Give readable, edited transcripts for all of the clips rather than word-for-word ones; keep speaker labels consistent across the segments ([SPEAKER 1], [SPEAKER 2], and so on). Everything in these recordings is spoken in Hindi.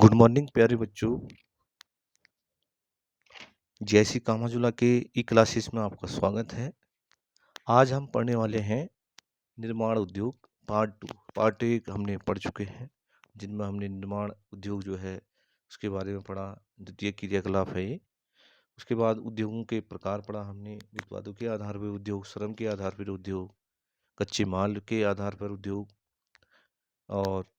[SPEAKER 1] गुड मॉर्निंग प्यारे बच्चों। जैसी कामाजुला के ई क्लासेस में आपका स्वागत है। आज हम पढ़ने वाले हैं निर्माण उद्योग पार्ट 2। पार्ट 1 हमने पढ़ चुके हैं, जिनमें हमने निर्माण उद्योग जो है उसके बारे में पढ़ा। द्वितीय क्रियाकलाप है ये। उसके बाद उद्योगों के प्रकार पढ़ा हमने। उत्पादों के आधार पर उद्योग, श्रम के आधार पर उद्योग, कच्चे माल के आधार पर उद्योग और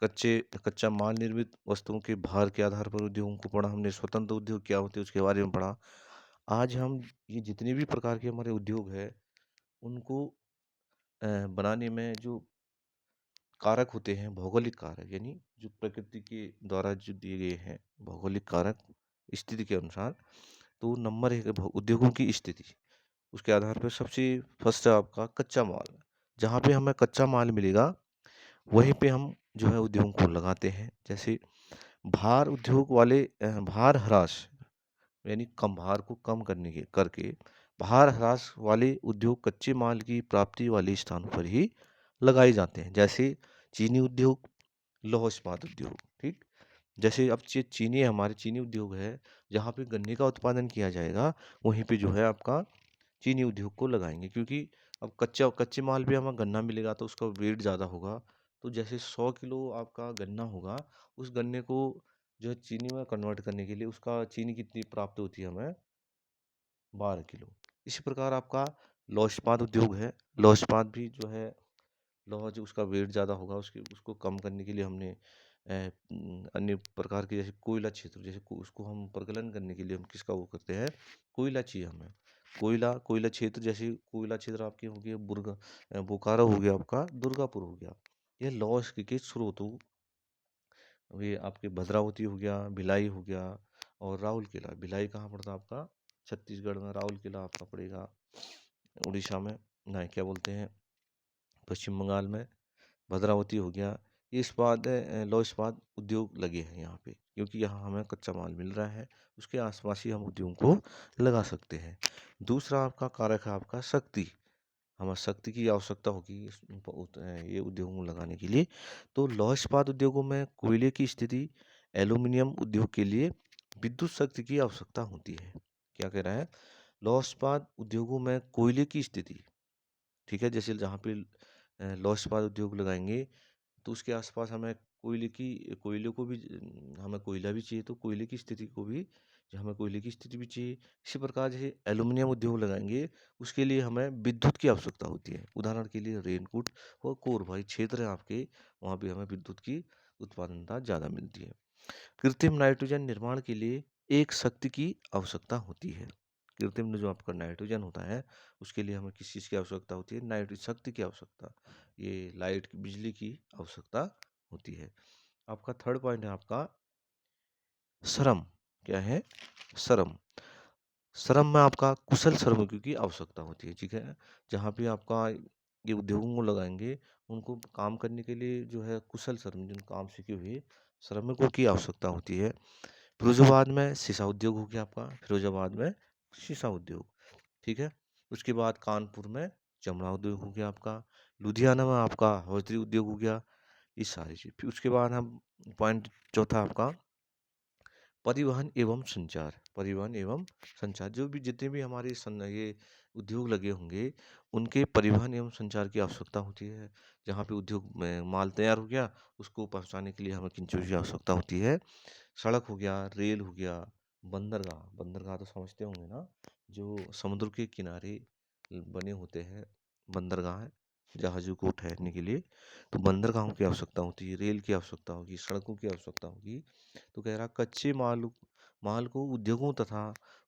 [SPEAKER 1] कच्चा माल निर्मित वस्तुओं के भार के आधार पर उद्योगों को पढ़ा हमने। स्वतंत्र उद्योग क्या होते हैं उसके बारे में पढ़ा। आज हम ये जितने भी प्रकार के हमारे उद्योग है उनको बनाने में जो कारक होते हैं, भौगोलिक कारक, यानी जो प्रकृति के द्वारा जो दिए गए हैं भौगोलिक कारक स्थिति के अनुसार। तो नंबर 1 है उद्योगों की स्थिति। उसके आधार पर सबसे फर्स्ट है आपका कच्चा माल। जहाँ पे हमें कच्चा माल मिलेगा वहीं पे हम जो है उद्योगों को लगाते हैं। जैसे भार उद्योग वाले भार ह्रास, यानी कम भार को कम करके भार ह्रास वाले उद्योग कच्चे माल की प्राप्ति वाले स्थानों पर ही लगाए जाते हैं। जैसे चीनी उद्योग, लौह इस्पात उद्योग। ठीक, जैसे अब चीनी हमारे चीनी उद्योग है, जहाँ पे गन्ने का उत्पादन किया जाएगा वहीं पे जो है आपका चीनी उद्योग को लगाएंगे, क्योंकि अब कच्चे माल भी हमें गन्ना मिलेगा तो उसका वेट ज़्यादा होगा। तो जैसे 100 किलो आपका गन्ना होगा, उस गन्ने को जो है चीनी में कन्वर्ट करने के लिए उसका चीनी कितनी प्राप्त होती है हमें, 12 किलो। इसी प्रकार आपका लौह इस्पात उद्योग है। लौह इस्पात भी जो है, लोहा जो उसका वेट ज़्यादा होगा उसको कम करने के लिए हमने अन्य प्रकार के जैसे कोयला क्षेत्र, जैसे उसको हम प्रगलन करने के लिए हम किसका वो करते हैं, कोयला चाहिए हमें। कोयला क्षेत्र, जैसे कोयला क्षेत्र आपके हो गए बोकारो हो गया, आपका दुर्गापुर हो गया। यह लौह के स्रोत हो, ये आपके भद्रावती हो गया, भिलाई हो गया और राउल किला। भिलाई कहाँ पड़ता है आपका, छत्तीसगढ़ में। राउल किला आपका पड़ेगा उड़ीसा में, नहीं क्या बोलते हैं, पश्चिम बंगाल में। भद्रावती हो गया। ये लौह इस्पात उद्योग लगे हैं यहाँ पे, क्योंकि यहाँ हमें कच्चा माल मिल रहा है। उसके आसपास ही हम उद्योग को लगा सकते हैं। दूसरा आपका कारक है आपका शक्ति। हमें शक्ति की आवश्यकता होगी ये उद्योगों को लगाने के लिए। तो लौह इस्पात उद्योगों में कोयले की स्थिति, एल्यूमिनियम उद्योग के लिए विद्युत शक्ति की आवश्यकता होती है। क्या कह रहा है, लौह इस्पात उद्योगों में कोयले की स्थिति, ठीक है, जैसे जहाँ पे लौह इस्पात उद्योग लगाएंगे तो उसके आसपास हमें कोयले को भी हमें कोयला भी चाहिए, तो कोयले की स्थिति को भी हमें कोयले की स्थिति भी चाहिए। इसी प्रकार जैसे एल्यूमिनियम उद्योग लगाएंगे उसके लिए हमें विद्युत की आवश्यकता होती है। उदाहरण के लिए रेनकोट और कोरभाई क्षेत्र है आपके, वहाँ भी हमें विद्युत की उत्पादनता ज़्यादा मिलती है। कृत्रिम नाइट्रोजन निर्माण के लिए एक शक्ति की आवश्यकता होती है। कृत्रिम में जो आपका नाइट्रोजन होता है उसके लिए हमें किस चीज़ की आवश्यकता होती है, नाइट्रोजन शक्ति की आवश्यकता, ये लाइट की, बिजली की आवश्यकता होती है। आपका थर्ड पॉइंट है आपका श्रम। क्या है, श्रम। श्रम में आपका कुशल श्रमिकों की आवश्यकता होती है। ठीक है, जहाँ पे आपका ये उद्योगों को लगाएंगे उनको काम करने के लिए जो है कुशल श्रम, जिन काम सीखे हुए श्रमिकों की आवश्यकता होती है। फिरोजाबाद में शीशा उद्योग हो गया आपका, फिरोजाबाद में शीशा उद्योग। ठीक है, उसके बाद कानपुर में चमड़ा उद्योग हो गया आपका, लुधियाना में आपका हौजरी उद्योग हो गया। ये सारी चीज। फिर उसके बाद हम पॉइंट चौथा आपका परिवहन एवं संचार। परिवहन एवं संचार, जो भी जितने भी हमारे ये उद्योग लगे होंगे उनके परिवहन एवं संचार की आवश्यकता होती है। जहाँ पे उद्योग में माल तैयार हो गया उसको पहुँचाने के लिए हमें किन चीज़ों की आवश्यकता होती है, सड़क हो गया, रेल हो गया, बंदरगाह। बंदरगाह तो समझते होंगे ना, जो समुद्र के किनारे बने होते हैं बंदरगाह है, जहाज़ों को ठहरने के लिए। तो बंदरगाहों की आवश्यकता होती है, रेल की आवश्यकता होगी, सड़कों की आवश्यकता होगी। तो कह रहा कच्चे माल को उद्योगों तथा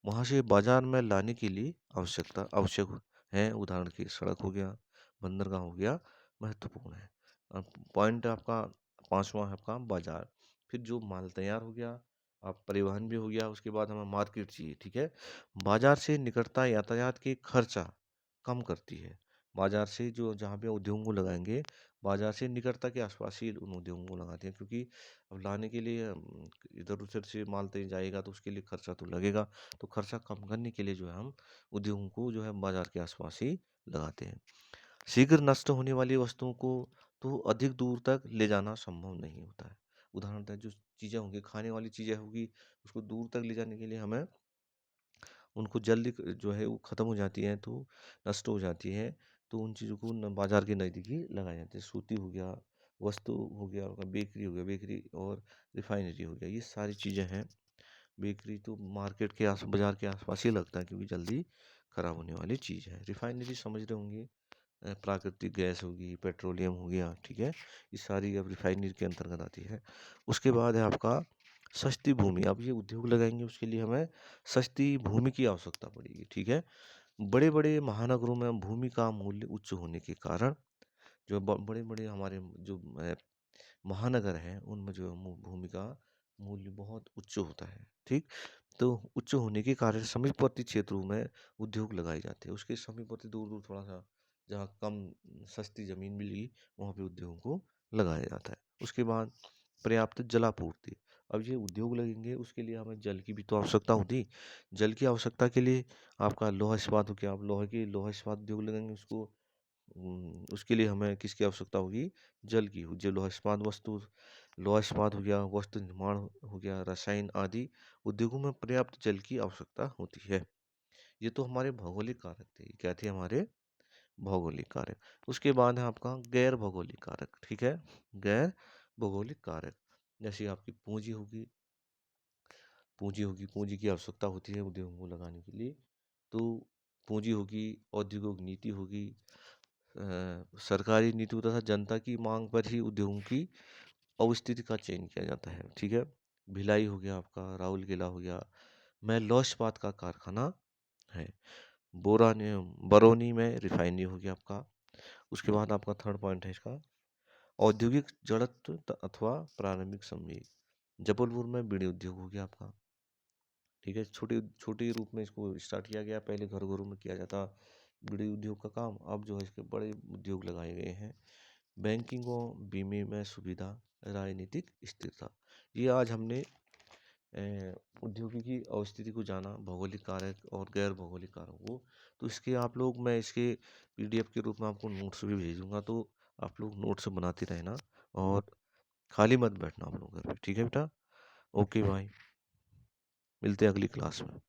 [SPEAKER 1] वहाँ से बाजार में लाने के लिए आवश्यक है। उदाहरण की सड़क हो गया, बंदरगाह हो गया, महत्वपूर्ण है। पॉइंट आपका पांचवा है आपका बाजार। फिर जो माल तैयार हो गया, आप परिवहन भी हो गया, उसके बाद हमें मार्केट चाहिए। ठीक है, बाजार से निकटता यातायात के खर्चा कम करती है। बाजार से जो जहाँ पे उद्योगों को लगाएंगे, बाजार से निकटता के आसपास ही उन उद्योगों को लगाते हैं, क्योंकि अब लाने के लिए इधर उधर से माल तय जाएगा तो उसके लिए खर्चा तो लगेगा। तो खर्चा कम करने के लिए जो है हम उद्योगों को जो है बाजार के आसपास ही लगाते हैं। शीघ्र नष्ट होने वाली वस्तुओं को तो अधिक दूर तक ले जाना संभव नहीं होता है। उदाहरणतः जो चीज़ें होंगी, खाने वाली चीज़ें होगी, उसको दूर तक ले जाने के लिए हमें उनको जल्दी जो है वो ख़त्म हो जाती हैं, तो नष्ट हो जाती है, तो उन चीज़ों को बाज़ार के नज़दीक ही लगाया जाता है। सूती हो गया, वस्तु हो गया, आपका बेकरी हो गया, बेकरी और रिफाइनरी हो गया, ये सारी चीज़ें हैं। बेकरी तो मार्केट के बाज़ार के आसपास ही लगता है, क्योंकि जल्दी ख़राब होने वाली चीज़ है। रिफाइनरी समझ रहे होंगे, प्राकृतिक गैस होगी, पेट्रोलियम हो गया, ठीक है, ये सारी अब रिफाइनरी के अंतर्गत आती है। उसके बाद है आपका सस्ती भूमि। अब ये उद्योग लगाएंगे, उसके लिए हमें सस्ती भूमि की आवश्यकता पड़ेगी, ठीक है। बड़े बड़े महानगरों में भूमि का मूल्य उच्च होने के कारण जो बड़े बड़े हमारे जो महानगर हैं, उनमें जो भूमि का मूल्य बहुत उच्च होता है, ठीक। तो उच्च होने के कारण समीपवर्ती क्षेत्रों में उद्योग लगाए जाते हैं। उसके समीपवर्ती दूर दूर थोड़ा सा जहाँ कम सस्ती ज़मीन मिली, वहाँ पे उद्योगों को लगाया जाता है। उसके बाद पर्याप्त जलापूर्ति। अब ये उद्योग लगेंगे, उसके लिए हमें जल की भी तो आवश्यकता होती। जल की आवश्यकता के लिए आपका लोहा इस्पात हो गया, आप लोहा इस्पात उद्योग लगाएंगे, उसके लिए हमें किसकी आवश्यकता होगी? जल की। जो लोहा इस्पात हो गया, वस्त्र निर्माण हो गया, रसायन आदि उद्योगों में पर्याप्त जल की आवश्यकता होती है। ये तो हमारे भौगोलिक कारक थे। क्या थे हमारे भौगोलिक कारक? उसके बाद है आपका गैर भौगोलिक कारक, ठीक है। गैर भौगोलिक कारक जैसे आपकी पूंजी की आवश्यकता होती है उद्योगों को लगाने के लिए। तो पूंजी होगी, औद्योगिक नीति होगी, सरकारी नीतियों तथा जनता की मांग पर ही उद्योगों की अवस्थिति का चयन किया जाता है, ठीक है। भिलाई हो गया आपका, राउरकेला हो गया, में लौह इस्पात का कारखाना है। बरौनी में रिफाइनरी हो गया आपका। उसके बाद आपका थर्ड पॉइंट है इसका, औद्योगिक जड़त्व अथवा प्रारंभिक संवेग। जबलपुर में बीड़ी उद्योग हो गया आपका, ठीक है। छोटे छोटे रूप में इसको स्टार्ट किया गया, पहले घर घरों में किया जाता बीड़ी उद्योग का काम, अब जो है इसके बड़े उद्योग लगाए गए हैं। बैंकिंग और बीमे में सुविधा, राजनीतिक स्थिरता। ये आज हमने औद्योगिकी अवस्थिति को जाना, भौगोलिक कारक और गैर भौगोलिक कारक को। तो इसके आप लोग, मैं इसके पीडीएफ के रूप में आपको नोट्स भी भेजूंगा, तो आप लोग नोट्स बनाते रहना और खाली मत बैठना आप लोग घर पे, ठीक है बेटा। ओके भाई, मिलते हैं अगली क्लास में।